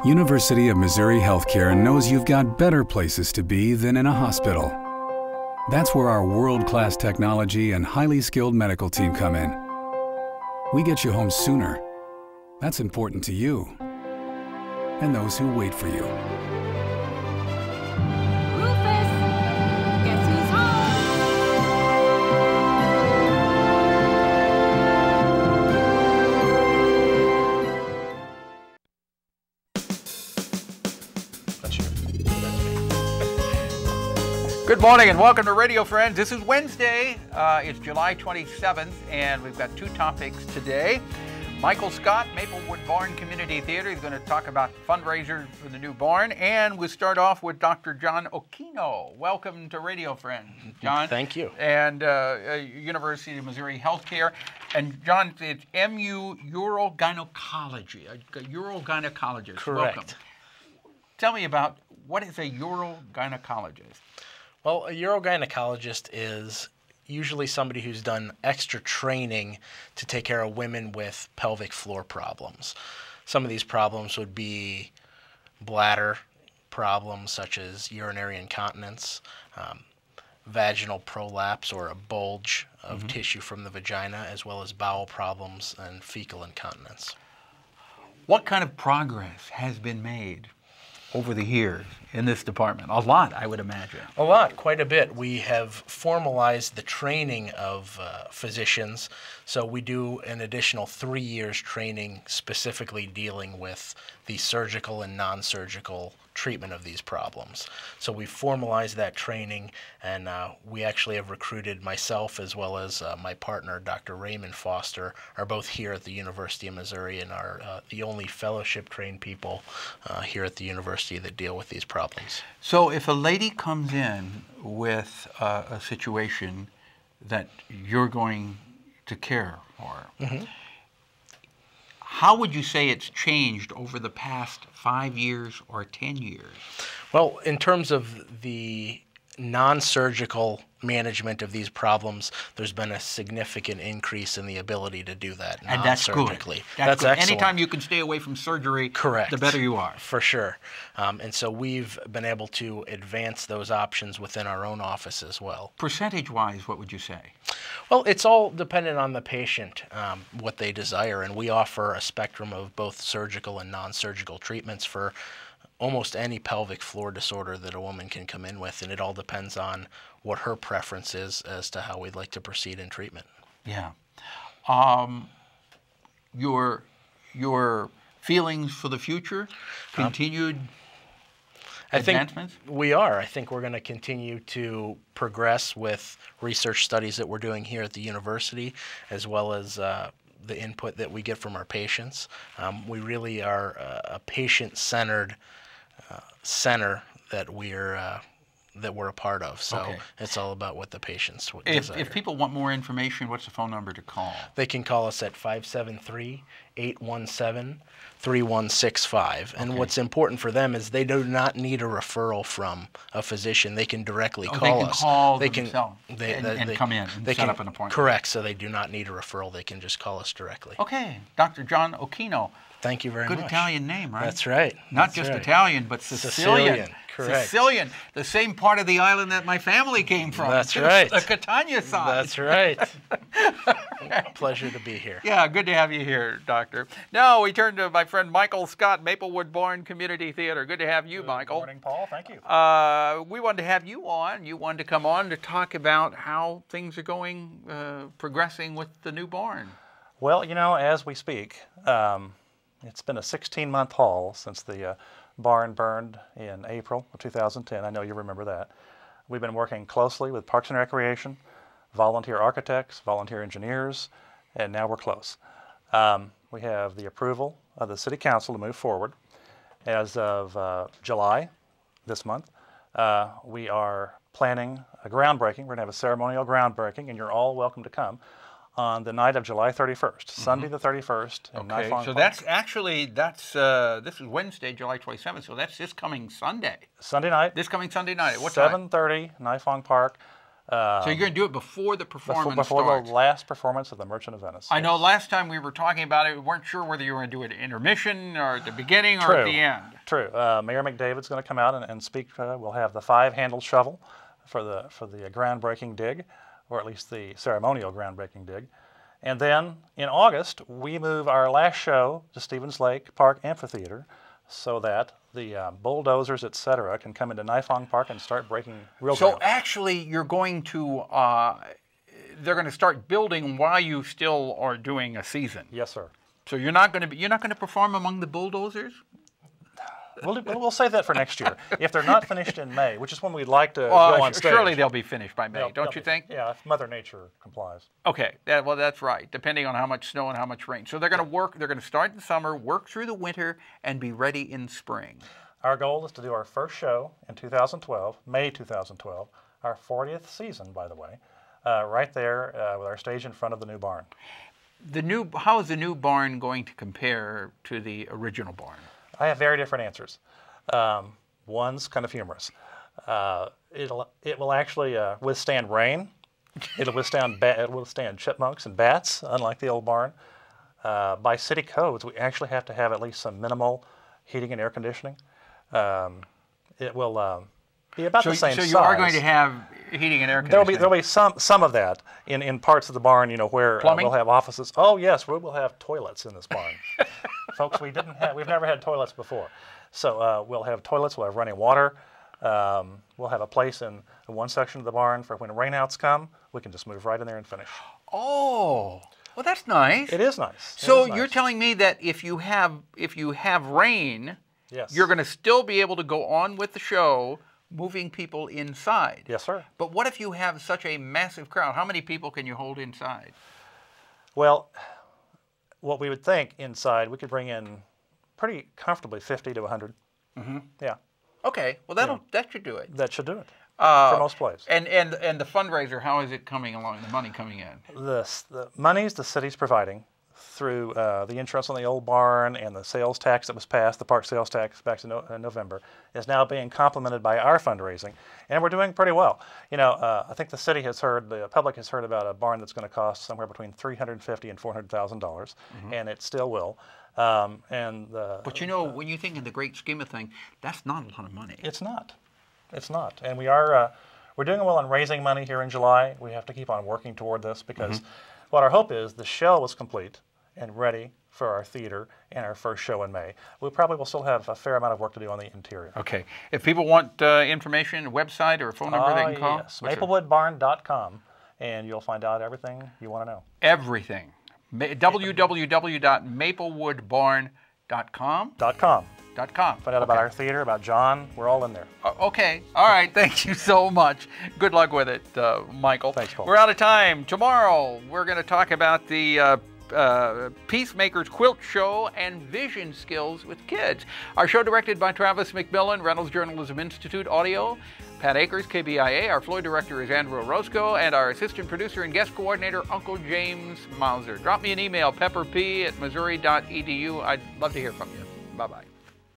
University of Missouri Healthcare knows you've got better places to be than in a hospital. That's where our world-class technology and highly skilled medical team come in. We get you home sooner. That's important to you and those who wait for you. Rufus, guess who's home? Good morning and welcome to Radio Friends. This is Wednesday. It's July 27th, and we've got two topics today. Michael Scott, Maplewood Barn Community Theatre, is going to talk about fundraisers for the new barn, and we'll start off with Dr. John Occhino. Welcome to Radio Friends, John. Thank you. And University of Missouri Healthcare. And John, it's MU Urogynecology, a urogynecologist. Correct. Welcome. Tell me about what is a urogynecologist? Well, a urogynecologist is usually somebody who's done extra training to take care of women with pelvic floor problems. Some of these problems would be bladder problems such as urinary incontinence, vaginal prolapse or a bulge of tissue from the vagina, as well as bowel problems and fecal incontinence. What kind of progress has been made over the years in this department? A lot, I would imagine. A lot, quite a bit. We have formalized the training of physicians, so we do an additional 3 years training specifically dealing with the surgical and non-surgical treatment of these problems. So we formalized that training, and we actually have recruited myself as well as my partner, Dr. Raymond Foster, are both here at the University of Missouri and are the only fellowship-trained people here at the university that deal with these problems. So if a lady comes in with a situation that you're going to care for, how would you say it's changed over the past 5 years or 10 years? Well, in terms of the non-surgical management of these problems, there's been a significant increase in the ability to do that and that's good. That's good. Excellent. Anytime you can stay away from surgery, correct, the better you are. For sure. And so we've been able to advance those options within our own office as well. Percentage-wise, what would you say? Well, it's all dependent on the patient, what they desire, and we offer a spectrum of both surgical and non-surgical treatments for almost any pelvic floor disorder that a woman can come in with, and it all depends on what her preference is as to how we'd like to proceed in treatment. Yeah. Your feelings for the future, continued advancements? I think we are. I think we're going to continue to progress with research studies that we're doing here at the university, as well as the input that we get from our patients. We really are a patient-centered center that we're a part of. So it's all about what the patients desire. If people want more information, what's the phone number to call? They can call us at 573-817-3165. And what's important for them is they do not need a referral from a physician. They can directly call us. They can call themselves and come in and set up an appointment. Correct. So they do not need a referral. They can just call us directly. Okay. Dr. John Occhino. Thank you very much. Good Italian name, right? That's right. Not just Italian, but Sicilian. Correct. Sicilian, the same part of the island that my family came from. That's right. The Catania side. That's right. Pleasure to be here. Yeah, good to have you here, Doctor. Now we turn to my friend Michael Scott, Maplewood Barn Community Theatre. Good to have you, Michael. Good morning, Paul. Thank you. We wanted to have you on. You wanted to come on to talk about how things are going, progressing with the new barn. Well, you know, as we speak, it's been a 16-month haul since the barn burned in April of 2010. I know you remember that. We've been working closely with Parks and Recreation, volunteer architects, volunteer engineers, and now we're close. We have the approval of the City Council to move forward. As of July this month, we are planning a groundbreaking. We're going to have a ceremonial groundbreaking, and you're all welcome to come on the night of July 31st, Sunday the 31st. Okay, so that's actually, this is Wednesday, July 27th, so that's this coming Sunday. Sunday night. This coming Sunday night. What time? 7:30, Nifong Park. So you're going to do it before the performance before starts. the last performance of the Merchant of Venice. I know last time we were talking about it, we weren't sure whether you were going to do it at intermission or at the beginning or at the end. True. Mayor McDavid's going to come out and speak. We'll have the 5-handled shovel for the groundbreaking dig, or at least the ceremonial groundbreaking dig. And then in August, we move our last show to Stevens Lake Park Amphitheater so that the bulldozers, etc., can come into Nifong Park and start breaking real ground. So actually, you're going to, they're going to start building while you still are doing a season. Yes, sir. So you're not going to perform among the bulldozers? We'll save that for next year. If they're not finished in May, which is when we'd like to go on stage. Surely they'll be finished by May, don't you think? Yeah, if Mother Nature complies. Okay, well that's right, depending on how much snow and how much rain. So they're going to work, they're going to start in summer, work through the winter, and be ready in spring. Our goal is to do our first show in 2012, May 2012, our 40th season, by the way, right there with our stage in front of the new barn. How is the new barn going to compare to the original barn? I have very different answers. One's kind of humorous. It will actually withstand rain. It'll withstand chipmunks and bats, unlike the old barn. By city codes, we actually have to have at least some minimal heating and air conditioning. It will be about the same size. So you are going to have heating and air conditioning. There'll be some of that in parts of the barn, where we'll have offices. Oh yes, we will have toilets in this barn. Folks, we've never had toilets before. So we'll have toilets, we'll have running water. We'll have a place in one section of the barn for when rainouts come, we can just move right in there and finish. Oh, well that's nice. It is nice. So you're telling me that if you have rain, yes, you're going to still be able to go on with the show, moving people inside. Yes, sir. But what if you have such a massive crowd? How many people can you hold inside? Well, what we would think inside, we could bring in pretty comfortably 50 to 100. Mm-hmm. Yeah. Okay. Well, that should do it. That should do it for most plays. And the fundraiser, how is it coming along? The money coming in? The monies the city's providing through the insurance on the old barn and the sales tax that was passed, the park sales tax back in November, is now being complemented by our fundraising, and we're doing pretty well. I think the public has heard about a barn that's going to cost somewhere between $350,000 and $400,000, and it still will. But when you think in the great scheme of things, that's not a lot of money. It's not. It's not. And we're doing well on raising money here in July. We have to keep on working toward this because what our hope is the shell is complete and ready for our theater and our first show in May. We probably will still have a fair amount of work to do on the interior. Okay. If people want information, a website or a phone number they can call? Yes, maplewoodbarn.com, and you'll find out everything you want to know. Everything. www.maplewoodbarn.com? .com. Find out about our theater, about John. We're all in there. Okay. All right. Thank you so much. Good luck with it, Michael. Thanks, Paul. We're out of time. Tomorrow, we're going to talk about the Peacemakers Quilt Show and vision skills with kids. Our show directed by Travis McMillan, Reynolds Journalism Institute Audio. Pat Akers, KBIA. Our floor director is Andrew Orozco, and our assistant producer and guest coordinator, Uncle James Mauser. Drop me an email, pepperp@missouri.edu. I'd love to hear from you. Bye-bye.